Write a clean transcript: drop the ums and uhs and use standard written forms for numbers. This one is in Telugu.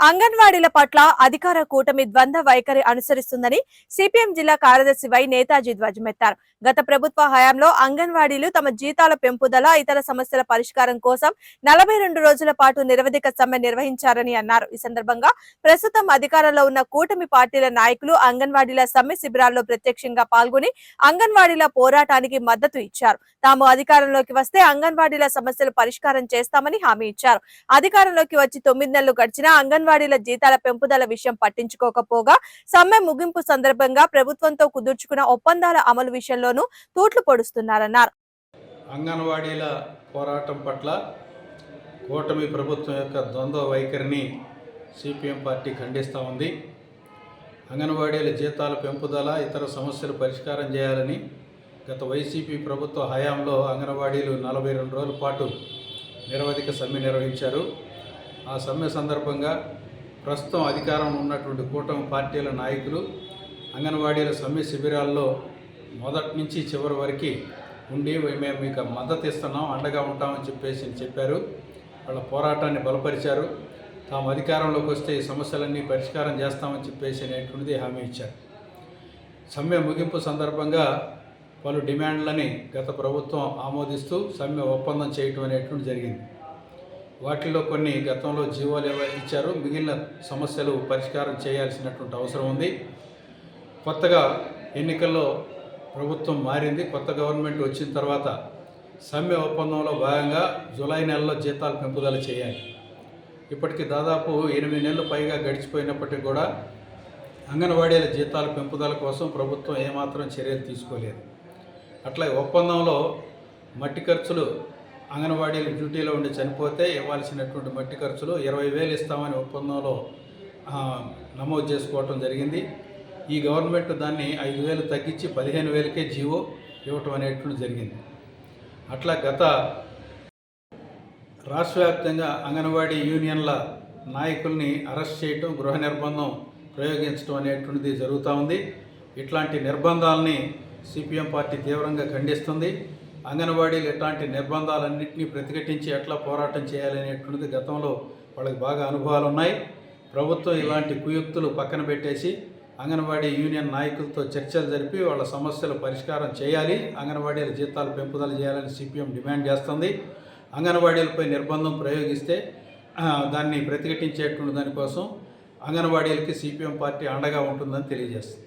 అంగన్వాడీల పట్ల అధికార కూటమి ద్వంద్వ వైఖరి అనుసరిస్తుందని సిపిఎం జిల్లా కార్యదర్శి వై నేతాజీ ధ్వజమెత్తారు. గత ప్రభుత్వ హయాంలో అంగన్వాడీలు తమ జీతాల పెంపుదల, ఇతర సమస్యల పరిష్కారం కోసం 42 రోజుల పాటు నిరవధిక సమ్మె నిర్వహించారని అన్నారు. ఈ సందర్భంగా ప్రస్తుతం అధికారంలో ఉన్న కూటమి పార్టీల నాయకులు అంగన్వాడీల సమ్మె శిబిరాల్లో ప్రత్యక్షంగా పాల్గొని అంగన్వాడీల పోరాటానికి మద్దతు ఇచ్చారు. తాము అధికారంలోకి వస్తే అంగన్వాడీల సమస్యలు పరిష్కారం చేస్తామని హామీ ఇచ్చారు. అధికారంలోకి వచ్చి 9 నెలలు గడిచినా అంగన్వాడీల జీతాల పెంపుదల విషయం పట్టించుకోకపోగా సమ్మె ముగింపు సందర్భంగా ప్రభుత్వంతో కుదుర్చుకున్న ఒప్పందాల అమలు విషయంలోనూ తూట్లు పొడుస్తున్నారన్నారు. అంగన్వాడీల పోరాటం పట్ల కూటమి ప్రభుత్వం యొక్క ద్వంద్వ వైఖరిని సిపిఎం పార్టీ ఖండిస్తూ ఉంది. అంగన్వాడీల జీతాల పెంపుదల, ఇతర సమస్యలు పరిష్కారం చేయాలని గత వైసీపీ ప్రభుత్వ హయాంలో అంగన్వాడీలు 42 రోజుల పాటు నిరవధిక సమ్మె నిర్వహించారు. ఆ సమ్మె సందర్భంగా ప్రస్తుతం అధికారంలో ఉన్నటువంటి కూటమి పార్టీల నాయకులు అంగన్వాడీల సమ్మె శిబిరాల్లో మొదటి నుంచి చివరి వరకు ఉండి మేము మీకు మద్దతు ఇస్తున్నాం, అండగా ఉంటామని చెప్పారు. వాళ్ళ పోరాటాన్ని బలపరిచారు. తాము అధికారంలోకి వస్తే ఈ సమస్యలన్నీ పరిష్కారం చేస్తామని అనేటువంటిది హామీ ఇచ్చారు. సమ్మె ముగింపు సందర్భంగా పలు డిమాండ్లని గత ప్రభుత్వం ఆమోదిస్తూ సమ్మె ఒప్పందం చేయటం అనేటువంటి జరిగింది. వాటిలో కొన్ని గతంలో జీవోలు ఇచ్చారు. మిగిలిన సమస్యలు పరిష్కారం చేయాల్సినటువంటి అవసరం ఉంది. కొత్తగా ఎన్నికల్లో ప్రభుత్వం మారింది. కొత్త గవర్నమెంట్ వచ్చిన తర్వాత సమ్మె ఒప్పందంలో భాగంగా జూలై నెలలో జీతాలు పెంపుదల చేయాలి. ఇప్పటికి దాదాపు 8 నెలలు పైగా గడిచిపోయినప్పటికీ కూడా అంగన్వాడీల జీతాల పెంపుదల కోసం ప్రభుత్వం ఏమాత్రం చర్యలు తీసుకోలేదు. అట్లా ఒప్పందంలో మట్టి ఖర్చులు, అంగన్వాడీలు డ్యూటీలో ఉండి చనిపోతే ఇవ్వాల్సినటువంటి మట్టి ఖర్చులు 20,000 ఇస్తామని ఒప్పందంలో నమోదు చేసుకోవటం జరిగింది. ఈ గవర్నమెంట్ దాన్ని 5,000 తగ్గించి 15,000కే జీవో ఇవ్వటం అనేటువంటి జరిగింది. అట్లా గత రాష్ట్ర వ్యాప్తంగా అంగన్వాడీ యూనియన్ల నాయకుల్ని అరెస్ట్ చేయటం, గృహ నిర్బంధం ప్రయోగించడం అనేటువంటిది జరుగుతూ ఉంది. ఇట్లాంటి నిర్బంధాలని సిపిఎం పార్టీ తీవ్రంగా ఖండిస్తుంది. అంగన్వాడీలు ఇట్లాంటి నిర్బంధాలన్నింటినీ ప్రతిఘటించి ఎట్లా పోరాటం చేయాలనేటువంటిది గతంలో వాళ్ళకి బాగా అనుభవాలు ఉన్నాయి. ప్రభుత్వం ఇలాంటి కుయుక్తులు పక్కన పెట్టేసి అంగన్వాడీ యూనియన్ నాయకులతో చర్చలు జరిపి వాళ్ళ సమస్యలు పరిష్కారం చేయాలి, అంగన్వాడీల జీతాలు పెంపుదల చేయాలని సిపిఎం డిమాండ్ చేస్తుంది. అంగన్వాడీలపై నిర్బంధం ప్రయోగిస్తే దాన్ని ప్రతిఘటించేటువంటి దానికోసం అంగన్వాడీలకి సిపిఎం పార్టీ అండగా ఉంటుందని తెలియజేస్తుంది.